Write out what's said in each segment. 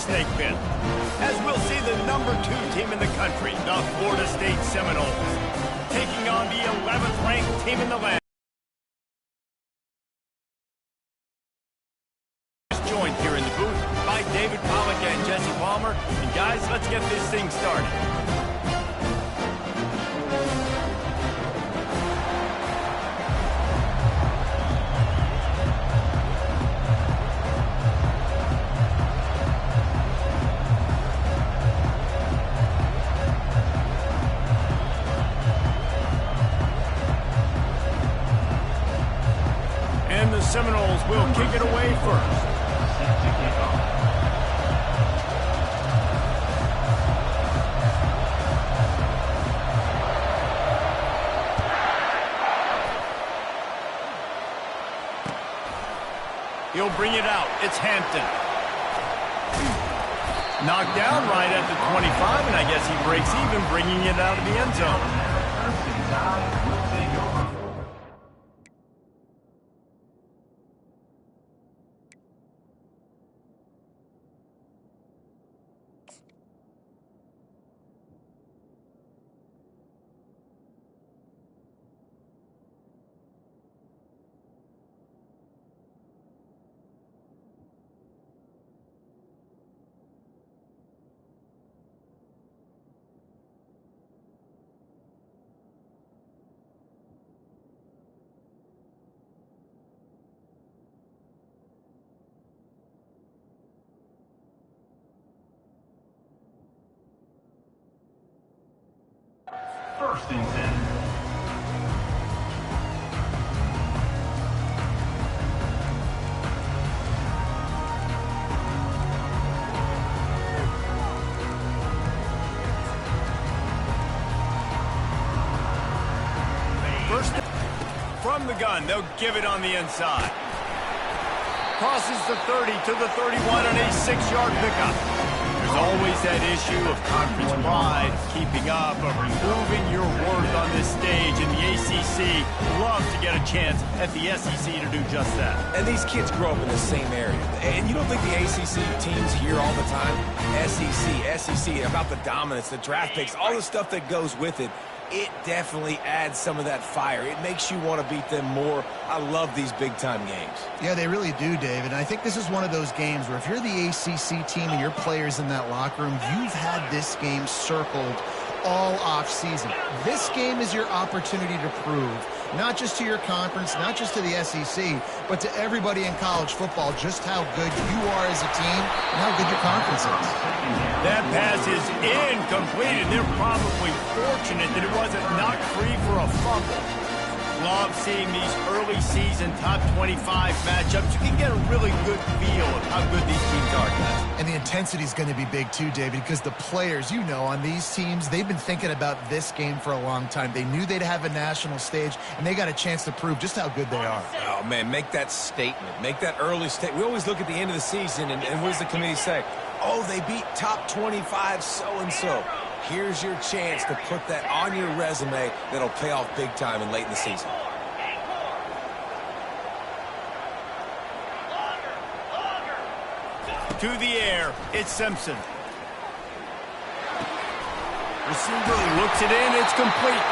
snake pit. As we'll see the #2 team in the country, the Florida State Seminoles, taking on the 11th ranked team in the land. Joined here in the booth by David Pollack and Jesse Palmer. And guys, let's get this thing started. And the Seminoles will kick it away first. He'll bring it out. It's Hampton. Knocked down right at the 25, and I guess he breaks even, bringing it out of the end zone. First and 10. First from the gun, they'll give it on the inside. Crosses the 30 to the 31 on a 6-yard pickup. There's always that issue of conference pride, keeping up, of proving your worth on this stage, and the ACC loves to get a chance at the SEC to do just that. And these kids grow up in the same area. And you don't think the ACC teams hear all the time? SEC, about the dominance, the draft picks, all the stuff that goes with it. It definitely adds some of that fire. It makes you want to beat them more. I love these big-time games. Yeah, they really do, David. And I think this is one of those games where if you're the ACC team and your players in that locker room, you've had this game circled all off-season. This game is your opportunity to prove, not just to your conference, not just to the SEC, but to everybody in college football, just how good you are as a team and how good your conference is. That pass is incomplete, and they're probably fortunate that it wasn't knocked free for a fumble. Love seeing these early season top 25 matchups. You can get a really good feel of how good these teams are, guys. And the intensity is going to be big too, David, because the players, you know, on these teams, they've been thinking about this game for a long time. They knew they'd have a national stage, and they got a chance to prove just how good they are. Oh, man, make that statement. Make that early statement. We always look at the end of the season, and what does the committee say? Oh, they beat top 25 so-and-so. Here's your chance to put that on your resume that'll pay off big time and late in the season. To the air, it's Simpson. Receiver looks it in, it's complete.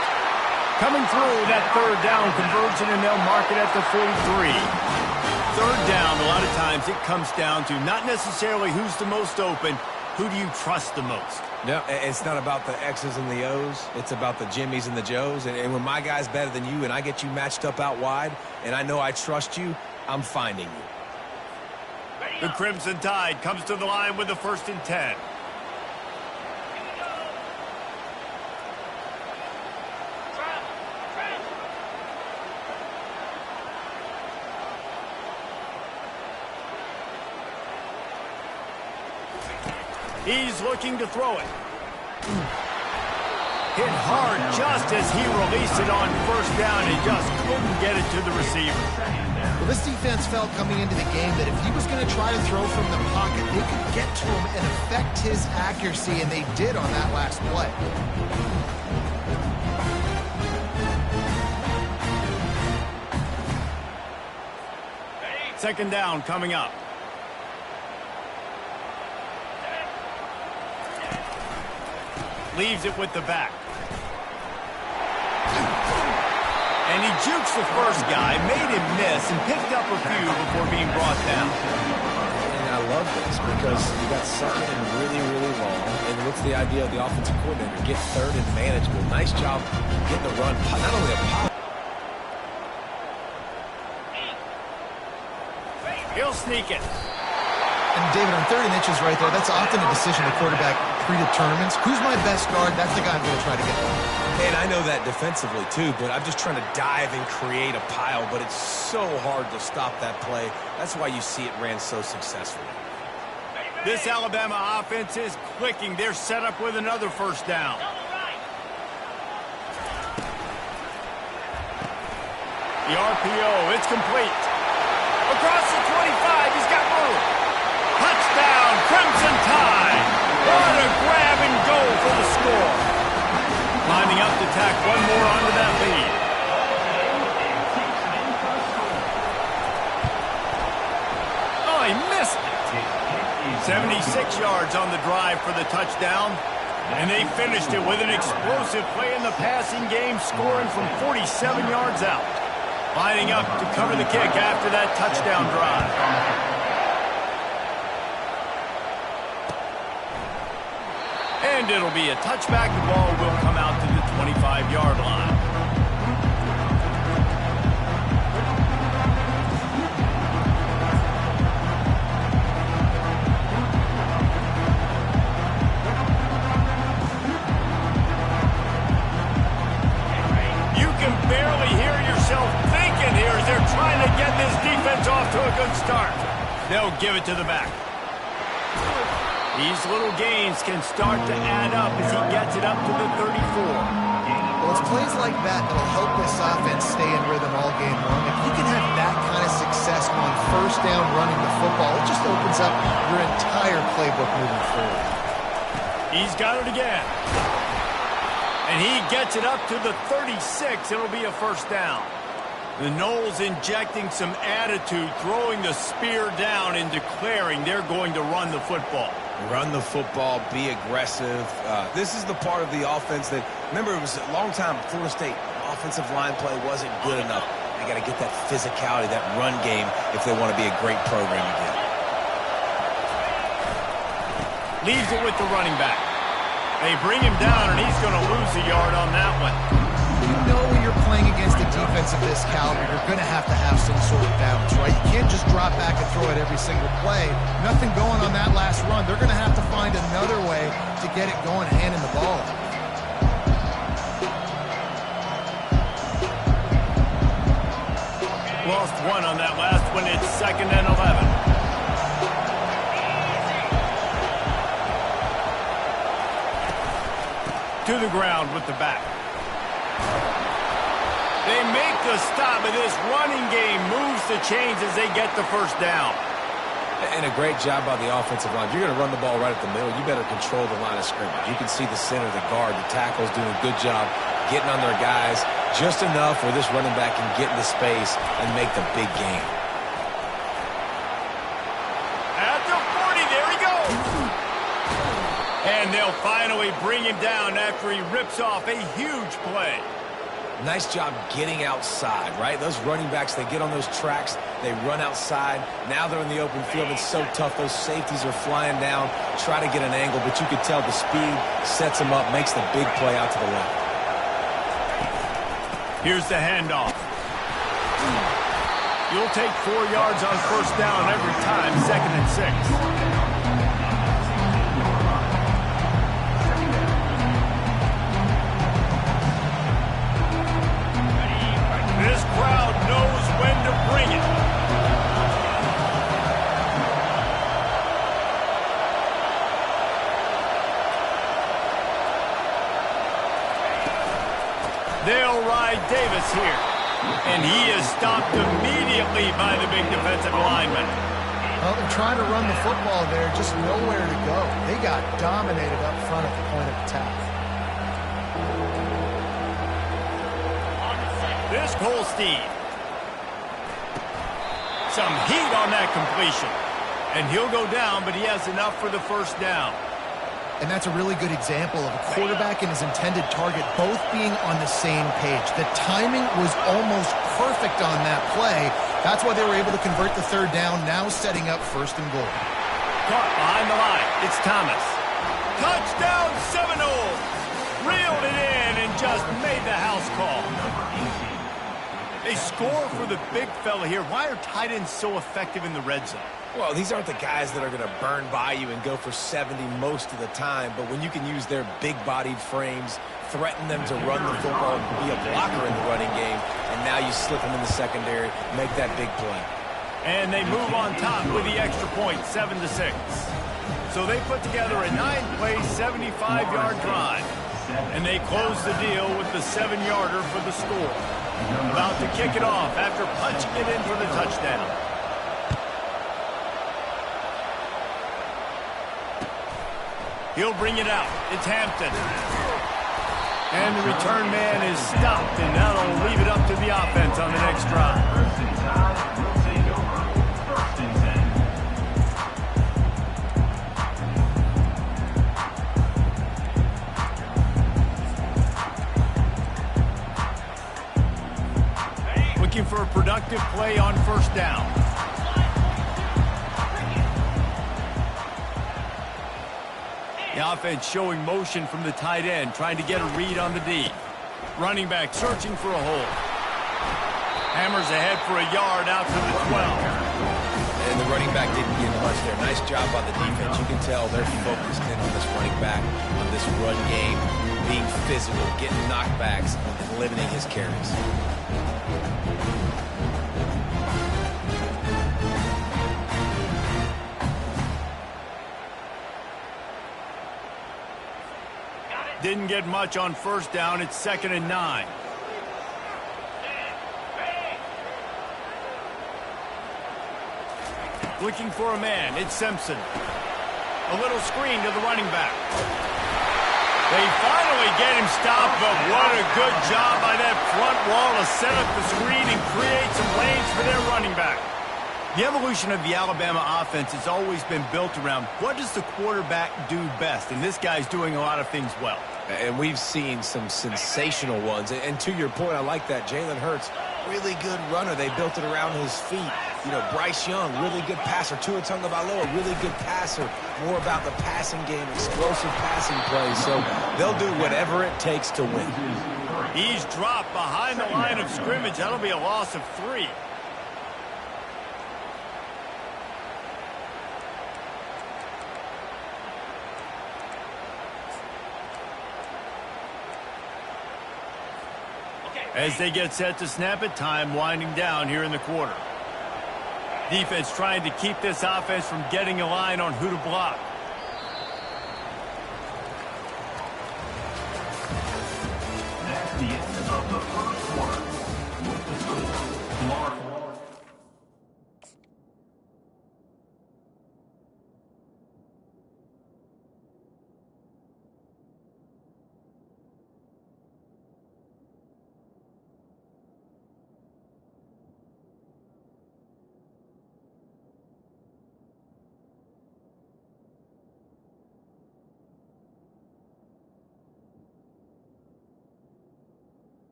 Coming through that third down conversion, and they'll mark it at the 43. Third down, a lot of times it comes down to not necessarily who's the most open, who do you trust the most? No, it's not about the X's and the O's. It's about the Jimmys and the Joes. And when my guy's better than you and I get you matched up out wide and I know I trust you, I'm finding you. The Crimson Tide comes to the line with the 1st and 10. He's looking to throw it. Hit hard just as he released it on 1st down and just couldn't get it to the receiver. Well, this defense felt coming into the game that if he was going to try to throw from the pocket, they could get to him and affect his accuracy, and they did on that last play. 2nd down coming up. Leaves it with the back. And he jukes the first guy, made him miss, and picked up a few before being brought down. And I love this because you got second and really, really long. And what's the idea of the offensive coordinator? Get third and manageable. Nice job getting the run. Not only a pop. He'll sneak it. And David, on 3rd and inches right there, that's often a decision the quarterback predetermines. Who's my best guard? That's the guy I'm going to try to get. And I know that defensively too, but I'm just trying to dive and create a pile, but it's so hard to stop that play. That's why you see it ran so successfully. This Alabama offense is clicking. They're set up with another first down. The RPO, it's complete. Across the 25, he's got room. Touchdown, Crimson Tide. What a grab and go for the score. Lining up to tack one more onto that lead. Oh, he missed it. 76 yards on the drive for the touchdown. And they finished it with an explosive play in the passing game, scoring from 47 yards out. Lining up to cover the kick after that touchdown drive. And it'll be a touchback. The ball will come out to the 25-yard line. You can barely hear yourself thinking here as they're trying to get this defense off to a good start. They'll give it to the back. These little gains can start to add up as he gets it up to the 34. Well, it's plays like that that'll help this offense stay in rhythm all game long. If you can have that kind of success on first down running the football, it just opens up your entire playbook moving forward. He's got it again. And he gets it up to the 36. It'll be a first down. The Noles injecting some attitude, throwing the spear down and declaring they're going to run the football. Run the football, be aggressive. This is the part of the offense that, remember, it was a long time, Florida State offensive line play wasn't good enough. They got to get that physicality, that run game, if they want to be a great program again. Leaves it with the running back. They bring him down, and he's going to lose a yard on that one. You know when you're playing against a defense of this caliber, you're going to have some sort of balance, right? You can't just drop back and throw it every single play. Nothing going on that last run. They're going to have to find another way to get it going, handing the ball. Lost one on that last one. It's 2nd and 11. To the ground with the back. They make the stop, and this running game moves the chains as they get the first down. And a great job by the offensive line. If you're going to run the ball right at the middle, you better control the line of scrimmage. You can see the center, the guard, the tackles doing a good job getting on their guys just enough where this running back can get into space and make the big game. At the 40, there he goes. And they'll finally bring him down after he rips off a huge play. Nice job getting outside, right? Those running backs, they get on those tracks, they run outside. Now they're in the open field. It's so tough. Those safeties are flying down, try to get an angle, but you can tell the speed sets them up, makes the big play out to the left. Here's the handoff. You'll take 4 yards on first down every time, 2nd and 6. This crowd knows when to bring it. They'll ride Davis here. And he is stopped immediately by the big defensive lineman. Well, they're trying to run the football there, just nowhere to go. They got dominated up front at the point of attack. This Holstein. Some heat on that completion. And he'll go down, but he has enough for the first down. And that's a really good example of a quarterback and his intended target both being on the same page. The timing was almost perfect on that play. That's why they were able to convert the third down, now setting up 1st and goal. Caught behind the line. It's Thomas. Touchdown Seminoles! Reeled it in and just made the house call. They score for the big fella here. Why are tight ends so effective in the red zone? Well, these aren't the guys that are going to burn by you and go for 70 most of the time, but when you can use their big-bodied frames, threaten them to run the football, be a blocker in the running game, and now you slip them in the secondary, make that big play. And they move on top with the extra point, 7-6. So they put together a 9-play, 75-yard drive. And they close the deal with the 7-yarder for the score. About to kick it off after punching it in for the touchdown. He'll bring it out. It's Hampton. And the return man is stopped, and that'll leave it up to the offense on the next drive. Looking for a productive play on 1st down. The offense showing motion from the tight end, trying to get a read on the D. Running back searching for a hole. Hammers ahead for a yard out to the 12. And the running back didn't get much there. Nice job by the defense. You can tell they're focused in on this running back, on this run game, being physical, getting knockbacks, and limiting his carries. Didn't get much on 1st down. It's 2nd and 9. Looking for a man. It's Simpson. A little screen to the running back. They finally get him stopped, but what a good job by that front wall to set up the screen and create some lanes for their running back. The evolution of the Alabama offense has always been built around what does the quarterback do best, and this guy's doing a lot of things well. And we've seen some sensational ones. And to your point, I like that. Jalen Hurts, really good runner. They built it around his feet. You know, Bryce Young, really good passer. Tua Tagovailoa, really good passer. More about the passing game, explosive passing plays. So they'll do whatever it takes to win. He's dropped behind the line of scrimmage. That'll be a loss of 3. As they get set to snap it, time winding down here in the quarter. Defense trying to keep this offense from getting a line on who to block. That's the end of the 1st quarter. With the score, Florida.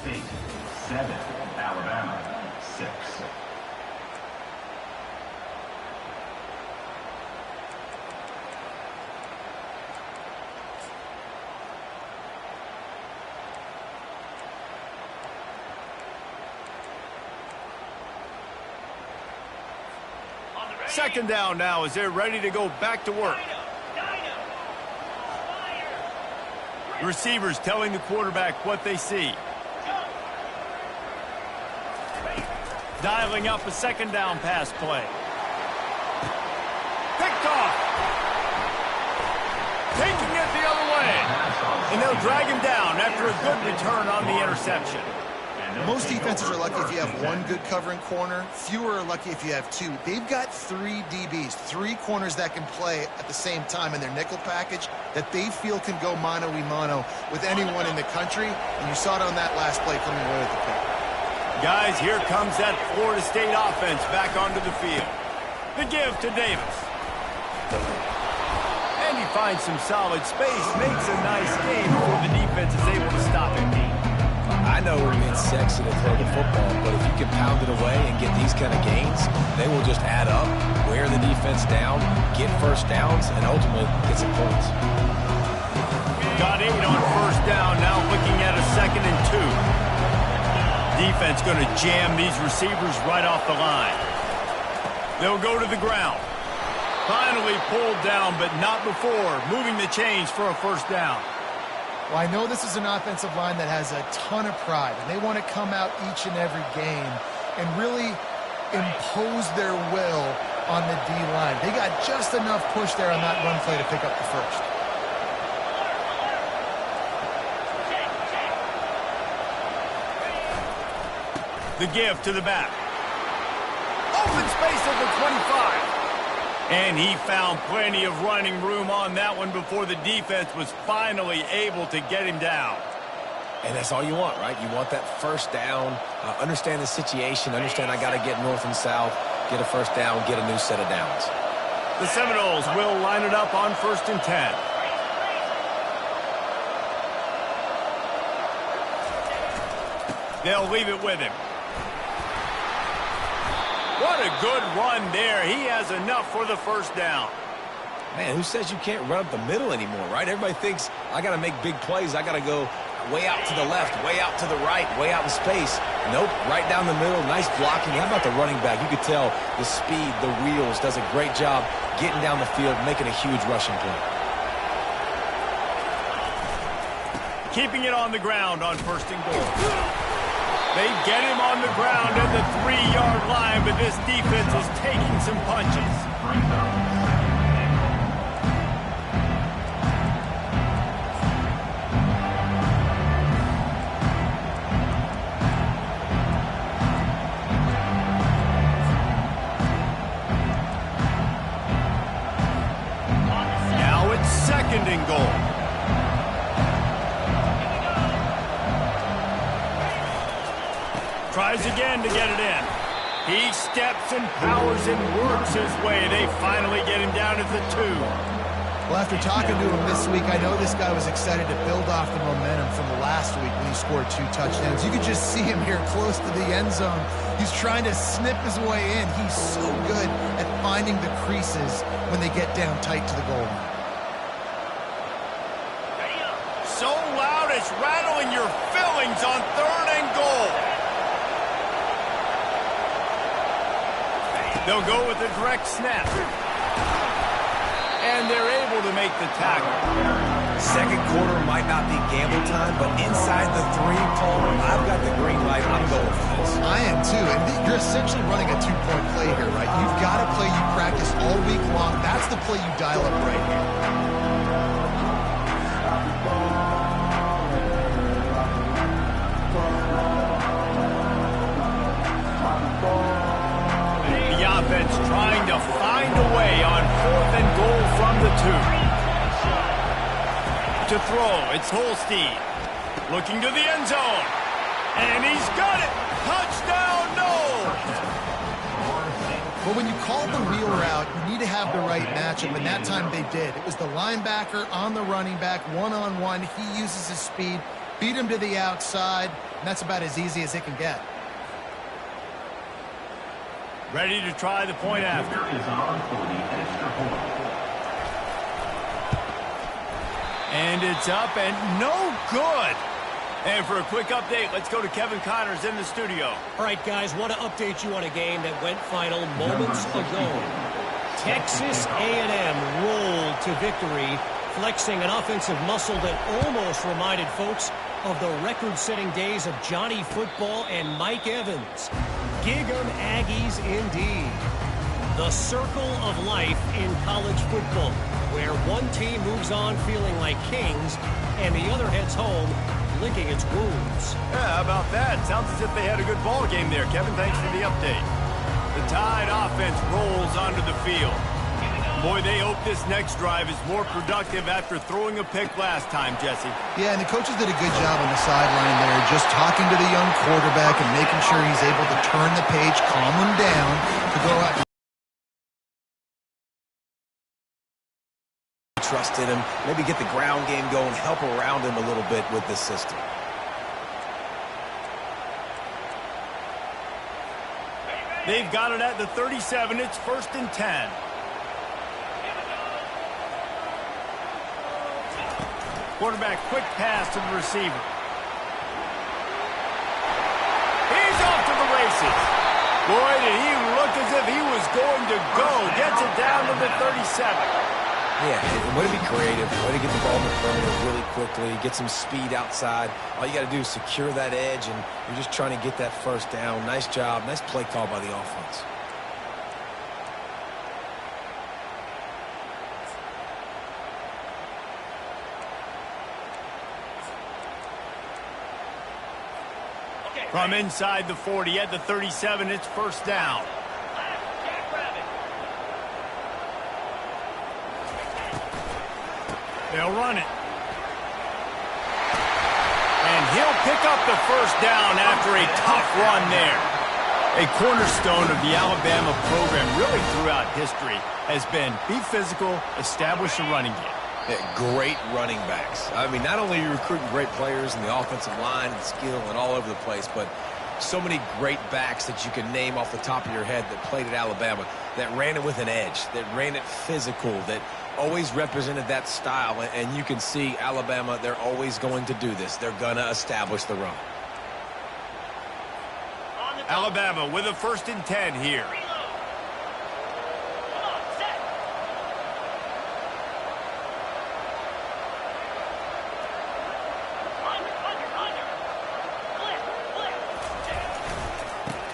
State 7, Alabama 6. Second down now as they're ready to go back to work. The receivers telling the quarterback what they see. Dialing up a second down pass play. Picked off. Taking it the other way. And they'll drag him down after a good return on the interception. Most defenses are lucky if you have one good covering corner. Fewer are lucky if you have 2. They've got 3 DBs, 3 corners that can play at the same time in their nickel package that they feel can go mano-a-mano with anyone in the country. And you saw it on that last play coming away with the pick. Guys, here comes that Florida State offense back onto the field. The give to Davis. And he finds some solid space, makes a nice game before the defense is able to stop him. I know it's sexy to throw the football, but if you can pound it away and get these kind of gains, they will just add up, wear the defense down, get first downs, and ultimately get some points. Got 8 on first down, now looking at a 2nd and 2. Defense going to jam these receivers right off the line. They'll go to the ground. Finally pulled down, but not before moving the chains for a first down. Well, I know this is an offensive line that has a ton of pride, and they want to come out each and every game and really impose their will on the D-line. They got just enough push there on that run play to pick up the first. The give to the back. Open space at the 25. And he found plenty of running room on that one before the defense was finally able to get him down. And that's all you want, right? You want that first down, understand the situation, understand I got to get north and south, get a first down, get a new set of downs. The Seminoles will line it up on 1st and 10. They'll leave it with him. What a good run there. He has enough for the first down. Man, who says you can't run up the middle anymore, right? Everybody thinks I got to make big plays. I got to go way out to the left, way out to the right, way out in space. Nope, right down the middle, nice blocking. How about the running back? You could tell the speed, the wheels, does a great job getting down the field, making a huge rushing play. Keeping it on the ground on 1st and goal. They get him on the ground at the 3-yard line, but this defense is taking some punches. Now it's 2nd and goal. Tries again to get it in. He steps and powers and works his way. They finally get him down at the 2. Well, after talking to him this week, I know this guy was excited to build off the momentum from the last week when he scored 2 touchdowns. You could just see him here close to the end zone. He's trying to snip his way in. He's so good at finding the creases when they get down tight to the goal line. So loud it's rattling your fillings on 3rd and goal. They'll go with a direct snap. And they're able to make the tackle. Second quarter might not be gamble time, but inside the 3, Paul, I've got the green light. I'm going for this. I am too, and you're essentially running a 2-point play here, right? You've got a play you practice all week long. That's the play you dial up right here. Offense trying to find a way on 4th and goal from the 2. To throw, it's Holstein. Looking to the end zone. And he's got it. Touchdown, no! But when you call the wheel route, you need to have the right matchup, and that time they did. It was the linebacker on the running back, one-on-one. He uses his speed, beat him to the outside, and that's about as easy as it can get. Ready to try the point after. And it's up and no good. And for a quick update, let's go to Kevin Connors in the studio. All right, guys, want to update you on a game that went final moments ago. Texas A&M rolled to victory, flexing an offensive muscle that almost reminded folks of the record-setting days of Johnny Football and Mike Evans. Gig 'em Aggies indeed. The circle of life in college football, where one team moves on feeling like kings and the other heads home licking its wounds. Yeah, how about that? Sounds as if they had a good ball game there, Kevin. Thanks for the update. The Tide offense rolls onto the field. Boy, they hope this next drive is more productive after throwing a pick last time, Jesse. Yeah, and the coaches did a good job on the sideline there, just talking to the young quarterback and making sure he's able to turn the page, calm him down, to go out. trust in him, maybe get the ground game going, help around him a little bit with this system. They've got it at the 37. It's 1st and 10. Quarterback, quick pass to the receiver. He's off to the races. Boy, did he look as if he was going to go. Gets it down to the 37. Yeah, way to be creative, way to get the ball in the perimeter really quickly, get some speed outside. All you got to do is secure that edge, and you're just trying to get that first down. Nice job, nice play call by the offense. From inside the 40 at the 37, it's 1st down. They'll run it. And he'll pick up the 1st down after a tough run there. A cornerstone of the Alabama program really throughout history has been be physical, establish a running game. Yeah, great running backs. I mean, not only are you recruiting great players in the offensive line and skill and all over the place, but so many great backs that you can name off the top of your head that played at Alabama, that ran it with an edge, that ran it physical, that always represented that style. And you can see Alabama, they're always going to do this. They're going to establish the run. Alabama with a 1st and 10 here.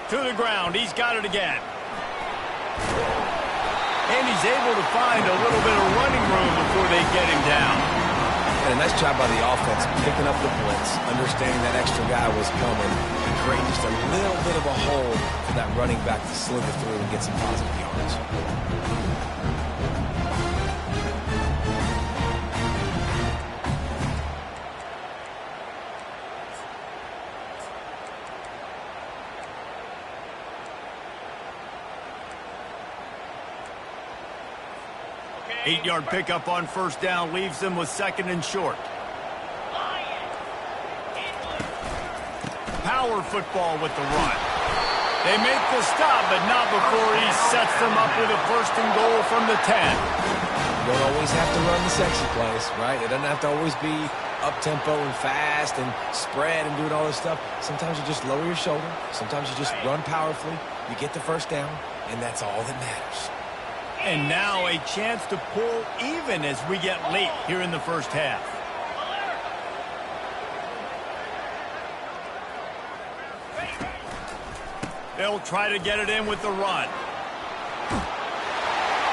To the ground. He's got it again. And he's able to find a little bit of running room before they get him down. And a nice job by the offense, picking up the blitz, understanding that extra guy was coming, and creating just a little bit of a hole for that running back to slither through and get some positive yards. 8-yard pickup on 1st down leaves them with 2nd and short. Power football with the run. They make the stop, but not before he sets them up with a 1st and goal from the 10. You don't always have to run the sexy plays, right? It doesn't have to always be up-tempo and fast and spread and doing all this stuff. Sometimes you just lower your shoulder. Sometimes you just run powerfully. You get the 1st down, and that's all that matters. And now a chance to pull even as we get late here in the 1st half. They'll try to get it in with the run.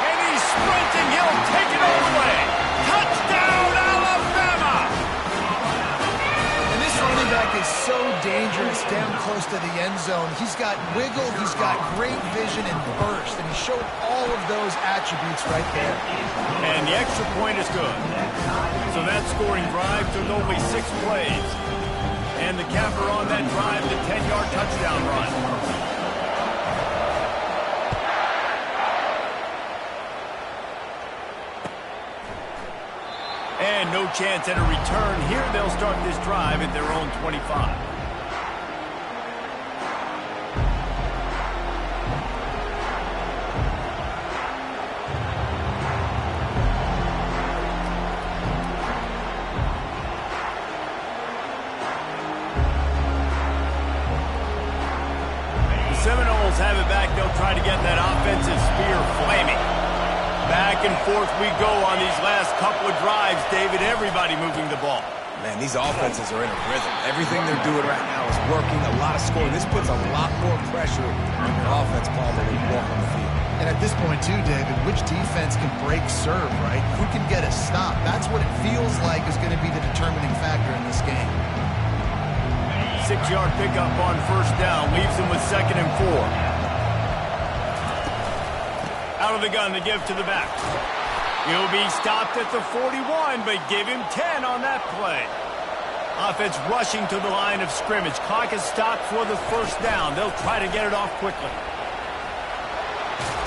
And he's sprinting. He'll take it all the way. Touchdown, Alabama! And this running back is so dangerous down close to the end zone. He's got wiggle, he's got great vision and burst, and he showed all of those attributes right there. And the extra point is good. So that scoring drive took only 6 plays. And the capper on that drive, the 10-yard touchdown run. And no chance at a return. Here they'll start this drive at their own 25. The Seminoles have it back. They'll try to get that offensive spear flaming. Back and forth we go on these last couple of drives, David. Everybody moving the ball. Man, these offenses are in a rhythm. Everything they're doing right now is working. A lot of scoring. This puts a lot more pressure on your offense, Paul, when you walk on the field. And at this point, too, David, which defense can break serve, right? Who can get a stop? That's what it feels like is going to be the determining factor in this game. 6-yard pickup on 1st down. Leaves them with 2nd and 4. Out of the gun to give to the back. He'll be stopped at the 41, but give him 10 on that play. Offense rushing to the line of scrimmage. Clock is stopped for the 1st down. They'll try to get it off quickly.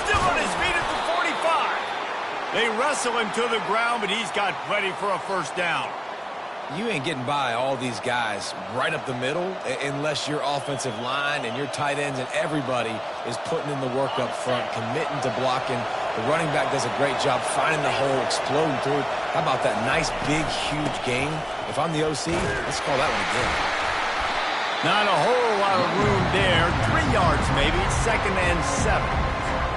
Still on his feet at the 45. They wrestle him to the ground, but he's got plenty for a first down. You ain't getting by all these guys right up the middle unless your offensive line and your tight ends and everybody is putting in the work up front, committing to blocking. The running back does a great job finding the hole, exploding through it. How about that nice, big, huge gain? If I'm the OC, let's call that one again. Not a whole lot of room there. 3 yards maybe, 2nd and 7.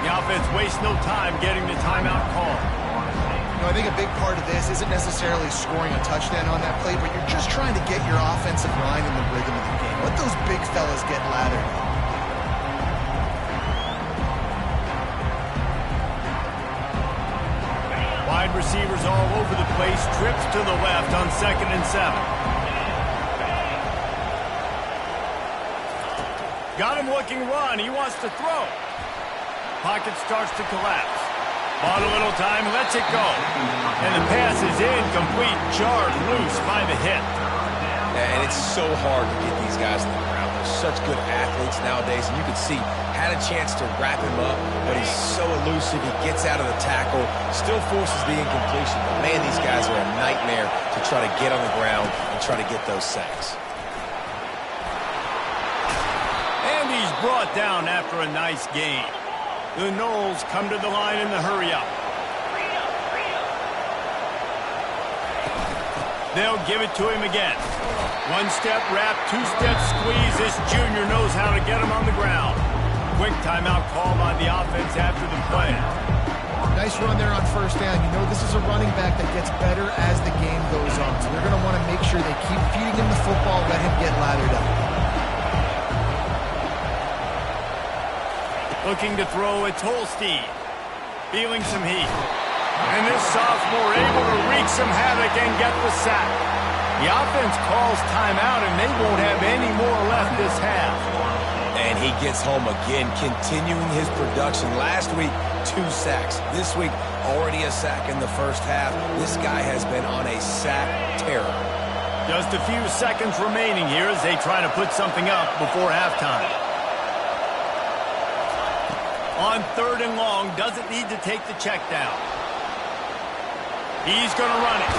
The offense wastes no time getting the timeout call. You know, I think a big part of this isn't necessarily scoring a touchdown on that play, but you're just trying to get your offensive line in the rhythm of the game. Let those big fellas get lathered. Wide receivers all over the place. Trips to the left on 2nd and 7. Got him looking run. He wants to throw. Pocket starts to collapse. Bought a little time, lets it go. And the pass is incomplete, jarred loose by the hit. And it's so hard to get these guys on the ground. They're such good athletes nowadays, and you can see, had a chance to wrap him up, but he's so elusive. He gets out of the tackle, still forces the incompletion. But man, these guys are a nightmare to try to get on the ground and try to get those sacks. And he's brought down after a nice gain. The Knowles come to the line in the hurry-up. They'll give it to him again. 1-step wrap, 2-step squeeze. This junior knows how to get him on the ground. Quick timeout call by the offense after the play. Nice run there on 1st down. You know this is a running back that gets better as the game goes on. So they're going to want to make sure they keep feeding him the football, let him get lathered up. Looking to throw, it's Holstein. Feeling some heat. And this sophomore able to wreak some havoc and get the sack. The offense calls timeout, and they won't have any more left this half. And he gets home again, continuing his production. Last week, 2 sacks. This week, already a sack in the first half. This guy has been on a sack terror. Just a few seconds remaining here as they try to put something up before halftime. On 3rd and long, doesn't need to take the check down. He's going to run it.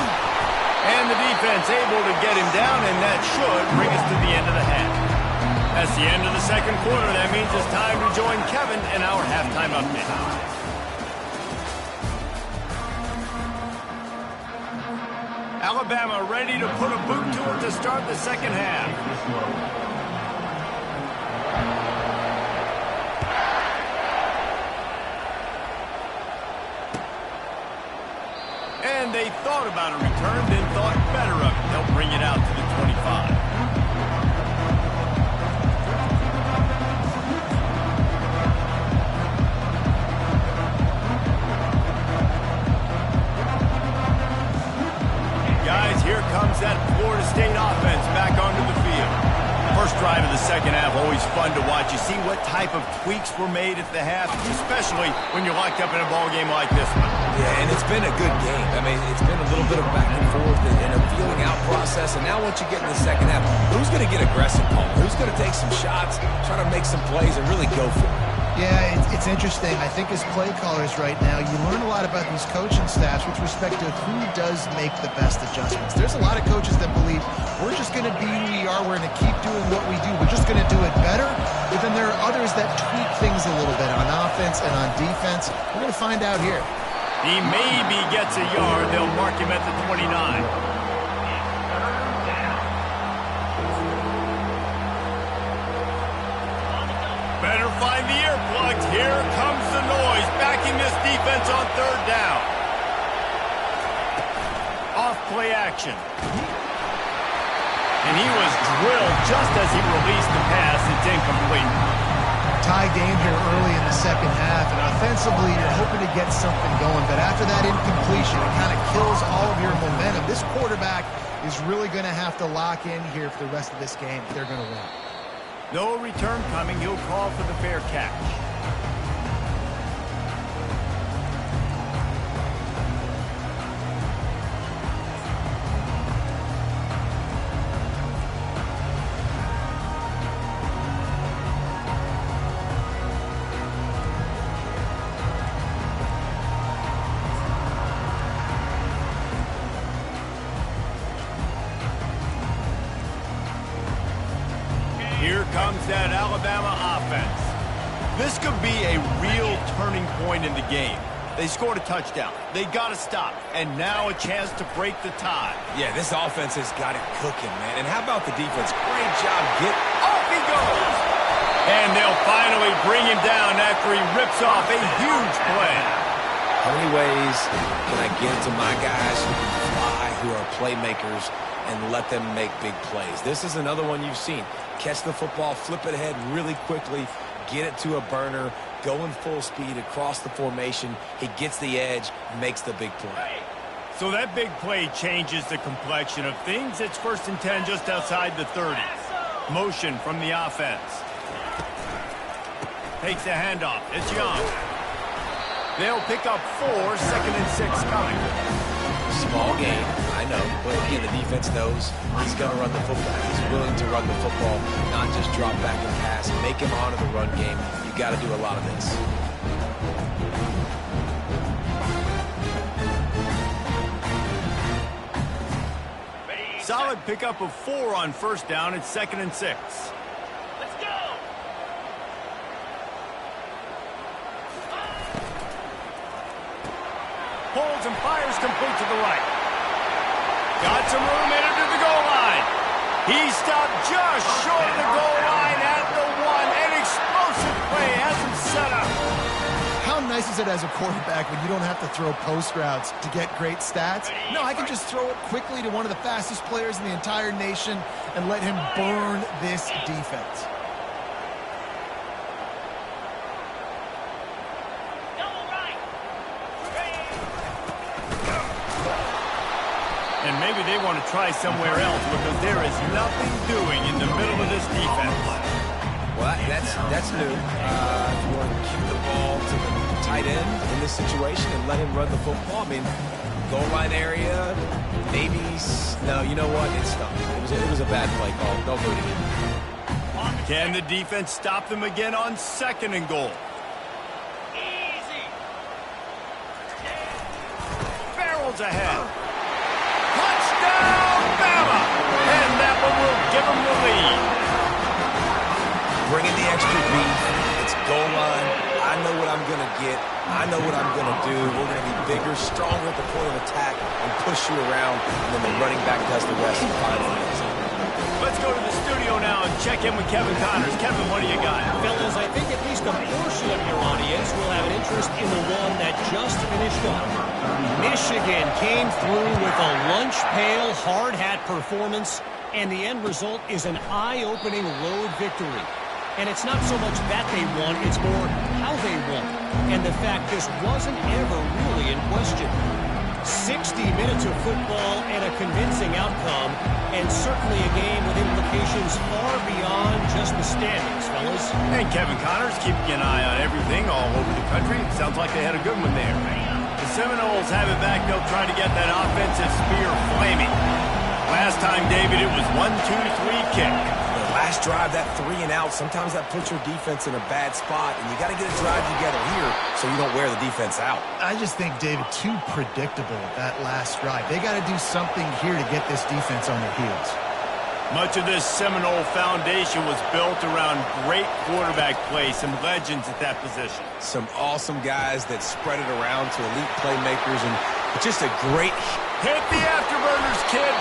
And the defense able to get him down, and that should bring us to the end of the half. That's the end of the 2nd quarter. That means it's time to join Kevin in our halftime update. Alabama ready to put a boot to it to start the 2nd half. And they thought about a return, then thought better of it. They'll bring it out to the 25. Guys, here comes that Florida State offense back onto the field. First drive of the 2nd half, always fun to watch. You see what type of tweaks were made at the half, especially when you're locked up in a ball game like this one. Yeah, and it's been a good game. I mean, it's been a little bit of back and forth and a feeling out process. And now once you get in the 2nd half, who's going to get aggressive, Paul? Who's going to take some shots, try to make some plays, and really go for it? Yeah, it's interesting. I think as play callers right now, you learn a lot about these coaching staffs with respect to who does make the best adjustments. There's a lot of coaches that believe we're just going to be who we are. We're going to keep doing what we do. We're just going to do it better. But then there are others that tweak things a little bit on offense and on defense. We're going to find out here. He maybe gets a yard. They'll mark him at the 29. Better find the earplugs. Here comes the noise, backing this defense on 3rd down. Off play action. And he was drilled just as he released the pass. It's incomplete. Tie game here early in the 2nd half, and offensively you're hoping to get something going, but after that incompletion, it kind of kills all of your momentum. This quarterback is really going to have to lock in here for the rest of this game if they're going to win. No return coming. He'll call for the fair catch. Alabama offense. This could be a real turning point in the game. They scored a touchdown. They got to stop. And now a chance to break the tie. Yeah, this offense has got it cooking, man. And how about the defense? Great job. Off he goes. And they'll finally bring him down after he rips off a huge play. How many ways can I get to my guys who can fly, who are playmakers, and let them make big plays? This is another one you've seen. Catch the football, flip it ahead really quickly, get it to a burner, going full speed across the formation. He gets the edge, makes the big play. So that big play changes the complexion of things. It's 1st and 10 just outside the 30. Motion from the offense. Takes the handoff. It's Young. They'll pick up 4, 2nd and 6 coming. Small game, I know, but again, the defense knows he's going to run the football. He's willing to run the football, not just drop back and pass, make him honor the run game. You got to do a lot of this. Solid pickup of 4 on 1st down. It's 2nd and 6. Let's go! Pulls and fires complete to the right. Got some room in it to the goal line. He stopped just short of the goal line at the 1. An explosive play has him set up. How nice is it as a quarterback when you don't have to throw post routes to get great stats? No, I can just throw it quickly to one of the fastest players in the entire nation and let him burn this defense. And maybe they want to try somewhere else because there is nothing doing in the middle of this defense. Well, that's new. If you want to keep the ball to the tight end in this situation and let him run the football, I mean, goal line area, maybe. No, you know what? It's stuck. It was a bad play call. Don't do it again. Can the defense stop them again on 2nd and goal? Easy! Barrels ahead. Touchdown, Bama! And that one will give them the lead. Bringing the extra beat. It's goal line. I know what I'm going to get. I know what I'm going to do. We're going to be bigger, stronger at the point of attack and push you around, and then the running back does the rest and finally ends it. Let's go to the studio now and check in with Kevin Connors. Kevin, what do you got? Fellas, I think at least a portion of your audience will have an interest in the one that just finished up. Michigan came through with a lunch pail hard hat performance, and the end result is an eye-opening road victory. And it's not so much that they won, it's more how they won. And the fact this wasn't ever really in question. 60 minutes of football and a convincing outcome, and certainly a game with implications far beyond just the standings, fellas. And Kevin Connors keeping an eye on everything all over the country. Sounds like they had a good one there. The Seminoles have it back. They'll try to get that offensive spear flaming. Last time, David, it was 1-2-3 kick. The last drive, that 3 and out, sometimes that puts your defense in a bad spot, and you got to get a drive together here so you don't wear the defense out. I just think, David, too predictable that last drive. They got to do something here to get this defense on their heels. Much of this Seminole foundation was built around great quarterback play, some legends at that position. Some awesome guys that spread it around to elite playmakers, and just a great Hit the afterburners, kid.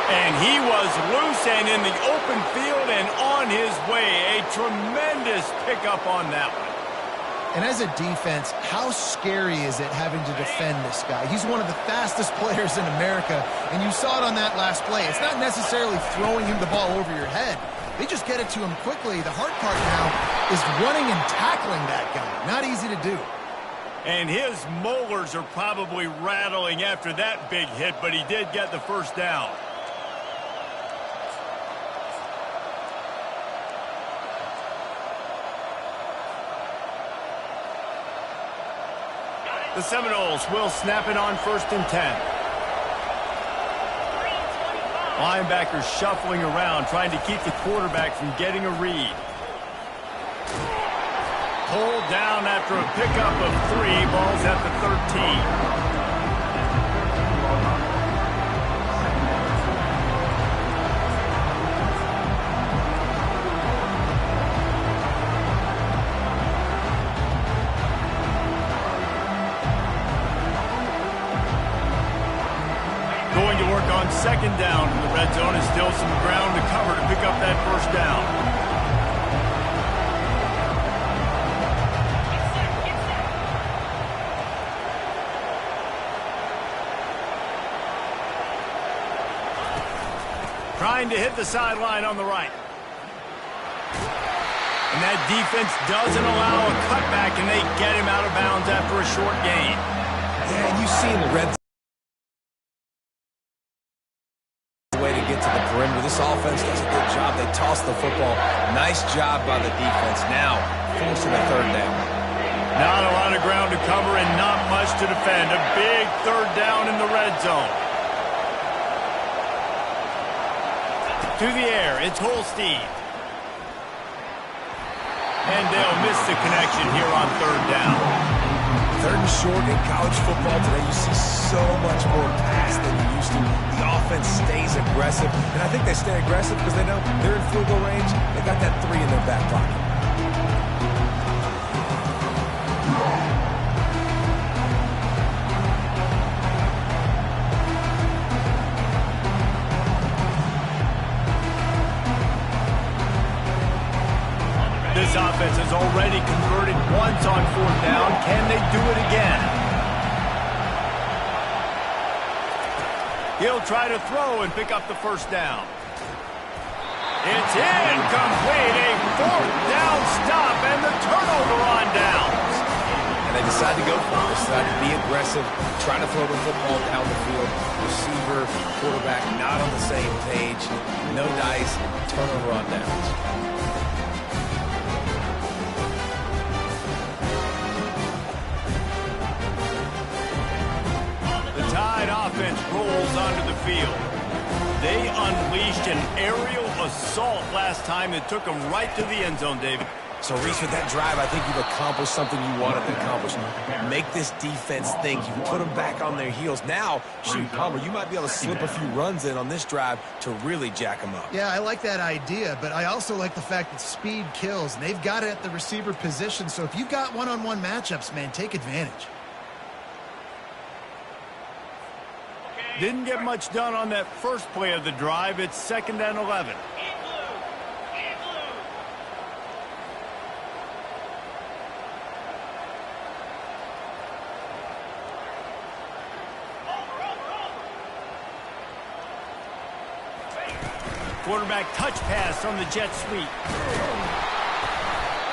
And he was loose and in the open field and on his way. A tremendous pickup on that one. And as a defense, how scary is it having to defend this guy? He's one of the fastest players in America, and you saw it on that last play. It's not necessarily throwing him the ball over your head. They just get it to him quickly. The hard part now is running and tackling that guy. Not easy to do. And his molars are probably rattling after that big hit, but he did get the first down. The Seminoles will snap it on 1st and 10. Linebackers shuffling around, trying to keep the quarterback from getting a read. Pulled down after a pickup of 3. Ball's at the 13. work on second down in the red zone and still some ground to cover to pick up that first down. Trying to hit the sideline on the right. And that defense doesn't allow a cutback, and they get him out of bounds after a short gain. Yeah, and you see in the red way to get to the perimeter. This offense does a good job. They toss the football. Nice job by the defense. Now, forcing a third down. Not a lot of ground to cover and not much to defend. A big third down in the red zone. To the air, it's Holstein. And they'll miss the connection here on third down. Third and short in college football today, you see so much more pass than you used to. The offense stays aggressive, and I think they stay aggressive because they know they're in field goal range. They got that 3 in their back pocket. This offense has already converted once on fourth down. Can they do it again? He'll try to throw and pick up the first down. It's incomplete. A fourth down stop and the turnover on downs. And they decide to go for it. They decide to be aggressive, try to throw the football down the field. Receiver, quarterback not on the same page. No dice, turnover on downs. Offense rolls onto the field. They unleashed an aerial assault last time that took them right to the end zone, David. So, Reese, with that drive, I think you've accomplished something you wanted to accomplish. Make this defense think. You put them back on their heels. Now, shoot, Palmer, you might be able to slip a few runs in on this drive to really jack them up. Yeah, I like that idea, but I also like the fact that speed kills. And they've got it at the receiver position, so if you've got one-on-one matchups, man, take advantage. Didn't get much done on that first play of the drive. It's 2nd and 11. Quarterback touch pass on the jet sweep.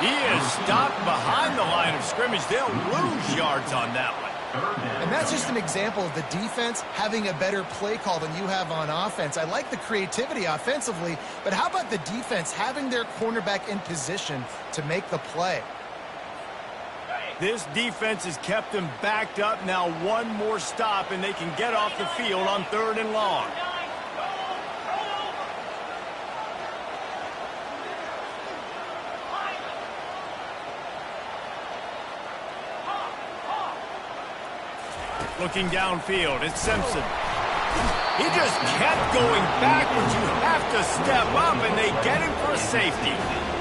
He is stopped behind the line of scrimmage. They'll lose yards on that one. And that's just an example of the defense having a better play call than you have on offense. I like the creativity offensively, but how about the defense having their cornerback in position to make the play? This defense has kept them backed up. Now one more stop, and they can get off the field on 3rd and long. Looking downfield, it's Simpson. He just kept going backwards. You have to step up, and they get him for a safety.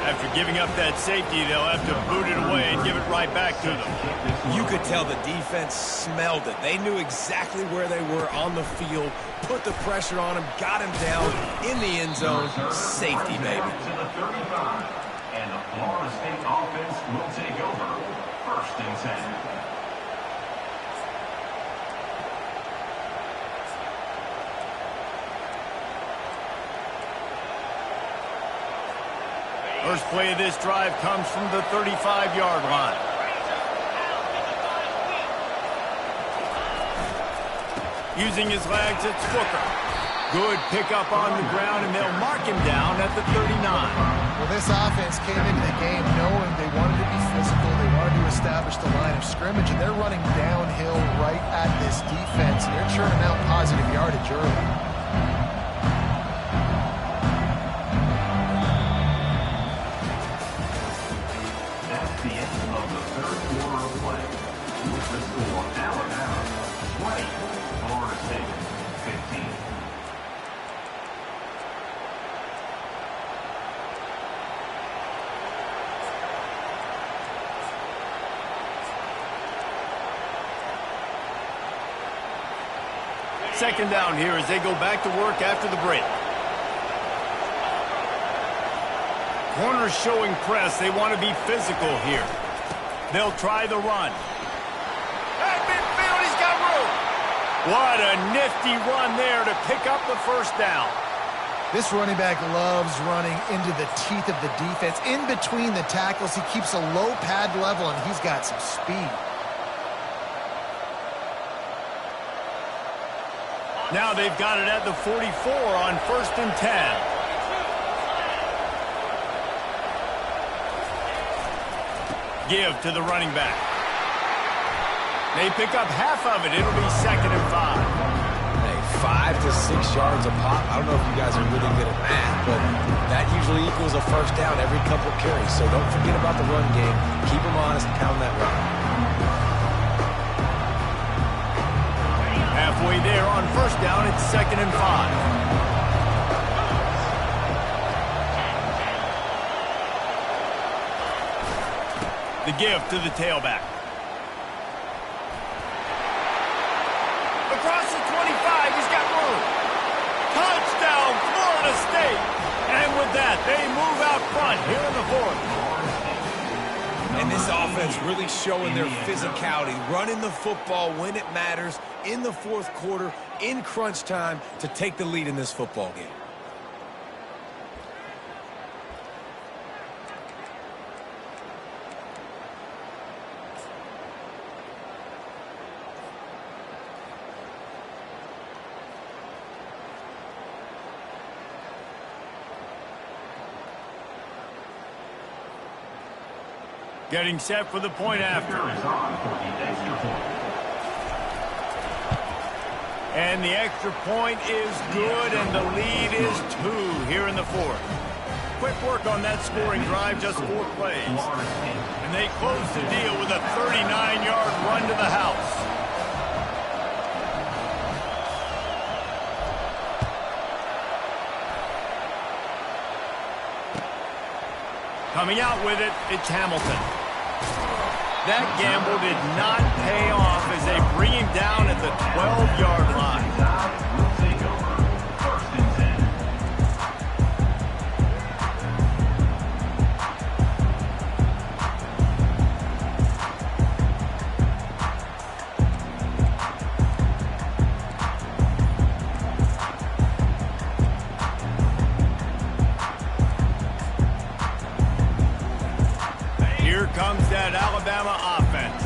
After giving up that safety, they'll have to boot it away and give it right back to them. You could tell the defense smelled it. They knew exactly where they were on the field, put the pressure on him, got him down in the end zone. Safety, baby. To the 35, and the Florida State offense will take over 1st and 10. First play of this drive comes from the 35-yard line. Using his legs, it's Booker. Good pickup on the ground, and they'll mark him down at the 39. Well, this offense came into the game knowing they wanted to be physical. They wanted to establish the line of scrimmage, and they're running downhill right at this defense. And they're churning out positive yardage early. The end of the 3rd quarter of play. With the score, Alabama 20, Florida State 15. Second down here as they go back to work after the break. Corners showing press. They want to be physical here. They'll try the run. At midfield, he's got room. What a nifty run there to pick up the first down. This running back loves running into the teeth of the defense. In between the tackles, he keeps a low pad level, and he's got some speed. Now they've got it at the 44 on 1st and 10. Give to the running back. They pick up half of it. It'll be 2nd and 5. Hey, 5 to 6 yards a pop. I don't know if you guys are really good at math, but that usually equals a first down every couple carries. So don't forget about the run game. Keep them honest, pound that run. Halfway there on 1st down, it's 2nd and 5. The give to the tailback. Across the 25, he's got room. Touchdown, Florida State. And with that, they move out front here in the 4th. And this offense really showing their physicality, running the football when it matters, in the 4th quarter, in crunch time, to take the lead in this football game. Getting set for the point after. And the extra point is good, and the lead is 2 here in the 4th. Quick work on that scoring drive, just 4 plays. And they close the deal with a 39-yard run to the house. Coming out with it, it's Hamilton. That gamble did not pay off as they bring him down at the 12-yard line. Will take over 1st and 10. Here comes that Alabama offense.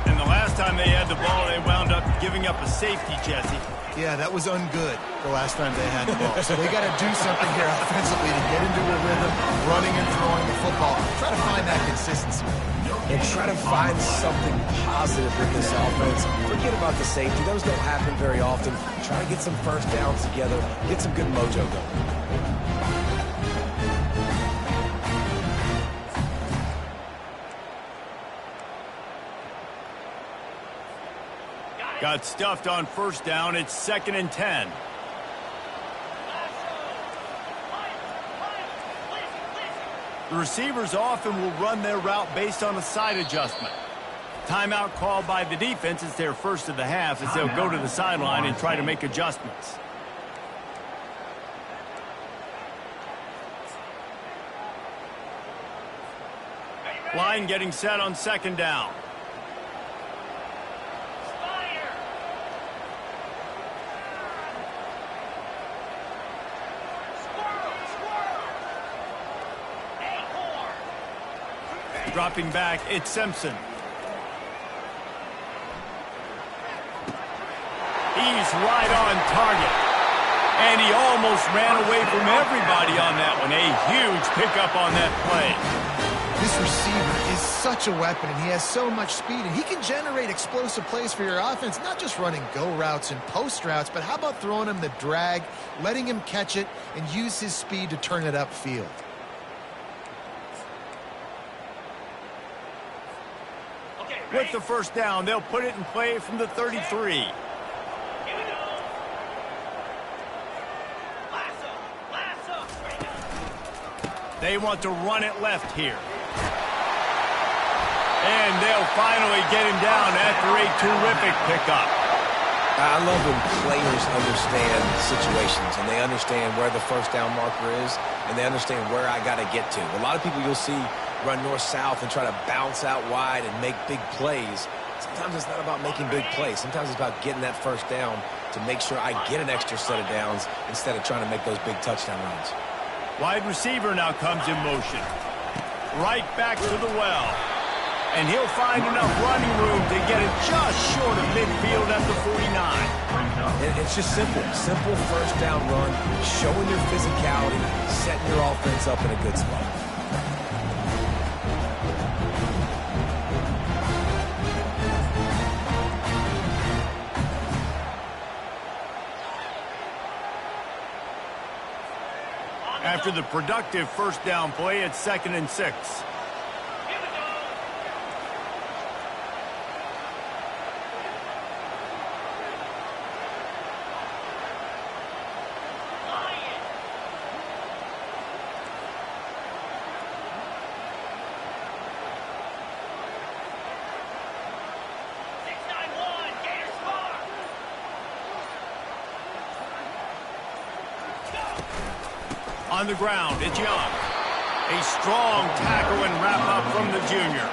And the last time they had the ball, they wound up giving up a safety, Jesse. Yeah, that was ungood the last time they had the ball. So they got to do something here offensively to get into a rhythm, running and throwing the football. Try to find that consistency. And try to find something positive in this offense. Forget about the safety. Those don't happen very often. Try to get some first downs together. Get some good mojo going. Got stuffed on 1st down. It's 2nd and 10. The receivers often will run their route based on a side adjustment. Timeout called by the defense. It's their first of the half as they'll go to the sideline and try to make adjustments. Line getting set on 2nd down. Dropping back, it's Simpson. He's right on target. And he almost ran away from everybody on that one. A huge pickup on that play. This receiver is such a weapon, and he has so much speed, and he can generate explosive plays for your offense, not just running go routes and post routes, but how about throwing him the drag, letting him catch it, and use his speed to turn it upfield. With the first down, they'll put it in play from the 33. They want to run it left here. And they'll finally get him down after a terrific pickup. I love when players understand situations and they understand where the first down marker is and they understand where I got to get to. A lot of people you'll see run north-south and try to bounce out wide and make big plays. Sometimes it's not about making big plays. Sometimes it's about getting that first down to make sure I get an extra set of downs instead of trying to make those big touchdown runs. Wide receiver now comes in motion. Right back to the well. And he'll find enough running room to get it just short of midfield at the 49. It's just simple. Simple first down run, showing your physicality, setting your offense up in a good spot. After the productive first down play, it's 2nd and 6. On the ground, it's Young. A strong tackle and wrap up from the junior.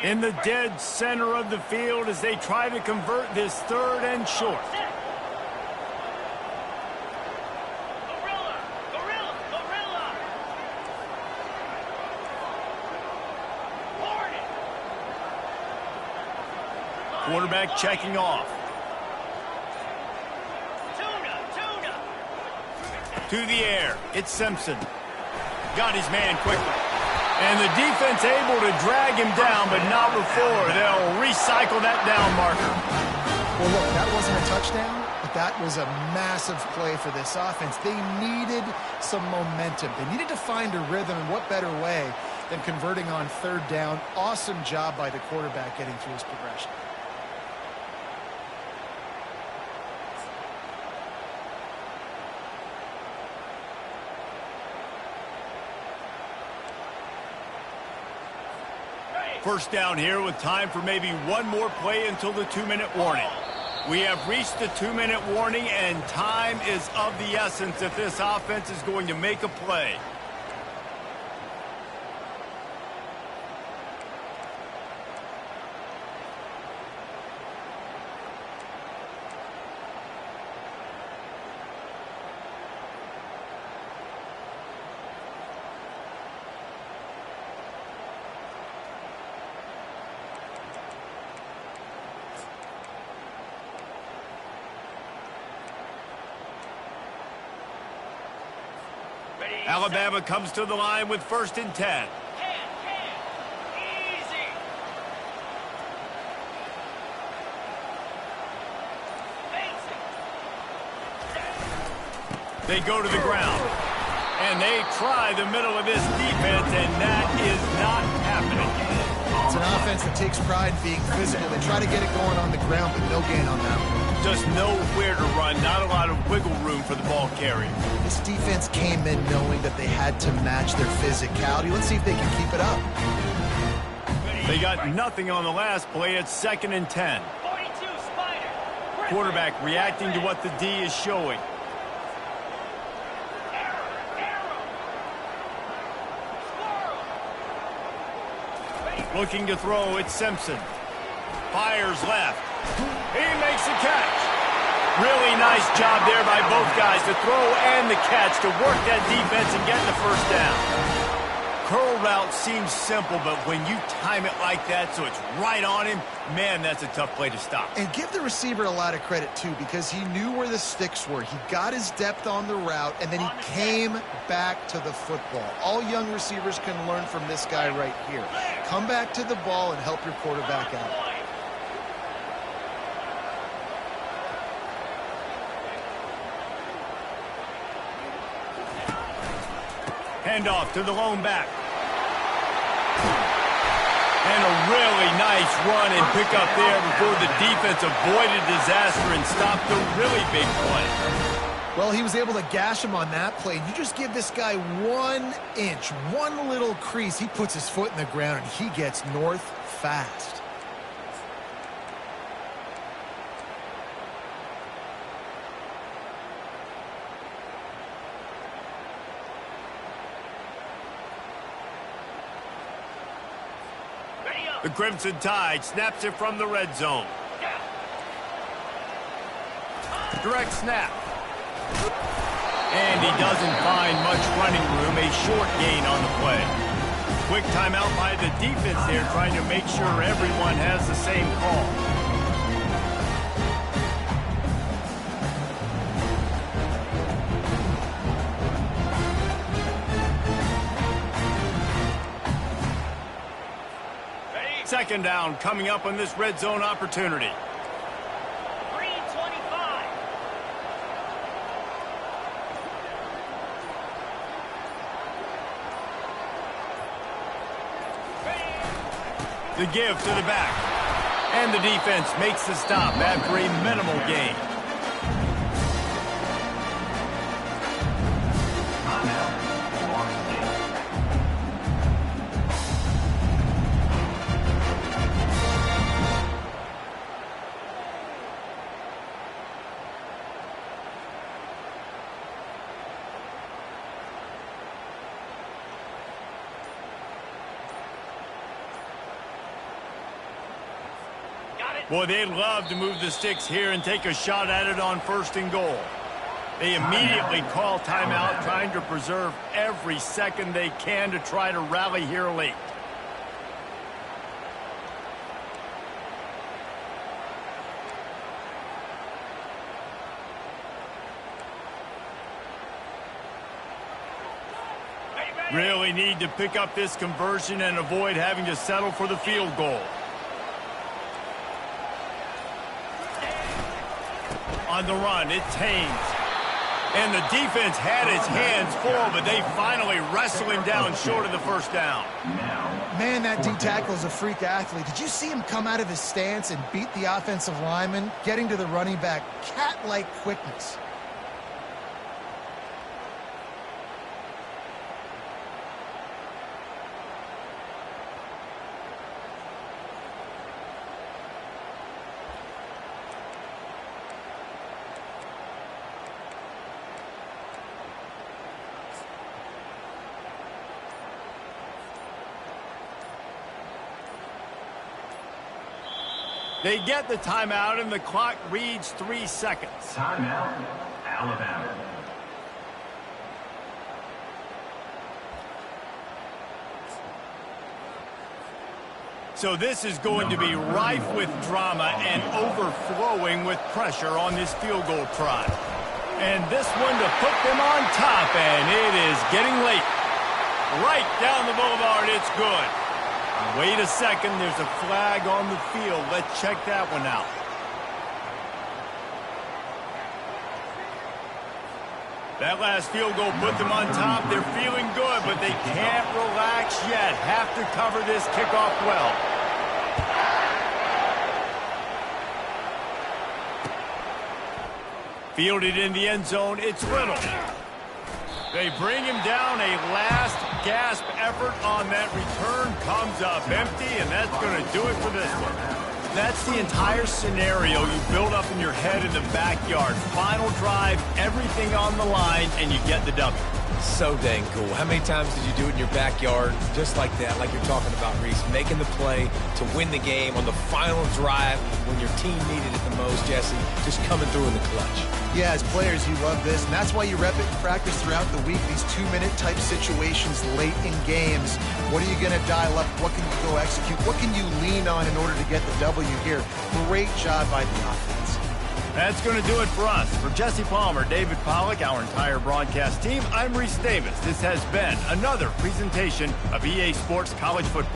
In the dead center of the field as they try to convert this 3rd and short. Quarterback checking off. To the air. It's Simpson. Got his man quickly. And the defense able to drag him down, but not before. They'll recycle that down marker. Well, look, that wasn't a touchdown, but that was a massive play for this offense. They needed some momentum. They needed to find a rhythm, and what better way than converting on 3rd down. Awesome job by the quarterback getting through his progression. First down here with time for maybe one more play until the 2-minute warning. We have reached the 2-minute warning, and time is of the essence if this offense is going to make a play. Alabama comes to the line with 1st and 10. Easy. They go to the ground. And they try the middle of this defense, and that is not happening. It's an offense that takes pride in being physical. They try to get it going on the ground, but no gain on that one. Just nowhere to run, not a lot of wiggle room for the ball carrier. This defense came in knowing that they had to match their physicality. Let's see if they can keep it up. They got nothing on the last play. It's 2nd and 10. 42 Spider. Quarterback reacting to what the D is showing. Looking to throw, it's Simpson. Fires left. He makes the catch. Really nice job there by both guys to throw and the catch to work that defense and get the first down. Curl route seems simple, but when you time it like that so it's right on him, man, that's a tough play to stop. And give the receiver a lot of credit, too, because he knew where the sticks were. He got his depth on the route, and then he came back to the football. All young receivers can learn from this guy right here. Come back to the ball and help your quarterback out. Handoff to the lone back. And a really Nice run and pick up there before the defense avoided disaster and stopped the really big play. Well, he was able to gash him on that play. You just give this guy 1 inch, one little crease. He puts his foot in the ground, and he gets north fast. The Crimson Tide snaps it from the red zone. Direct snap. And he doesn't find much running room, a short gain on the play. Quick timeout by the defense there, trying to make sure everyone has the same call. Second down coming up on this red zone opportunity. 3:25. The give to the back. And the defense makes the stop after a minimal gain. Boy, they'd love to move the sticks here and take a shot at it on 1st and goal. They immediately call timeout, trying to preserve every second they can to try to rally here late. Really need to pick up this conversion and avoid having to settle for the field goal. On the run, it's Haynes. And the defense had its hands full, but they finally wrestle him down short of the first down. Man, that D-tackle is a freak athlete. Did you see him come out of his stance and beat the offensive lineman, getting to the running back? Cat-like quickness. They get the timeout, and the clock reads 3 seconds. Timeout, Alabama. So this is going to be rife with drama and overflowing with pressure on this field goal try. And this one to put them on top, and it is getting late. Right down the boulevard, it's good. Wait a second, there's a flag on the field. Let's check that one out. That last field goal put them on top. They're feeling good, but they can't relax yet. Have to cover this kickoff well. Fielded in the end zone, it's Little. They bring him down. A last gasp effort on that return comes up empty, and that's going to do it for this one. That's the entire scenario you build up in your head in the backyard. Final drive, everything on the line, and you get the W. So dang cool. How many times did you do it in your backyard just like that, like you're talking about, Reese? Making the play to win the game on the final drive when your team needed it the most, Jesse. Just coming through in the clutch. Yeah, as players, you love this, and that's why you rep it in practice throughout the week. These 2-minute type situations late in games. What are you going to dial up? What can you go execute? What can you lean on in order to get the W here? Great job by the offense. That's going to do it for us. For Jesse Palmer, David Pollack, our entire broadcast team, I'm Reese Davis. This has been another presentation of EA Sports College Football.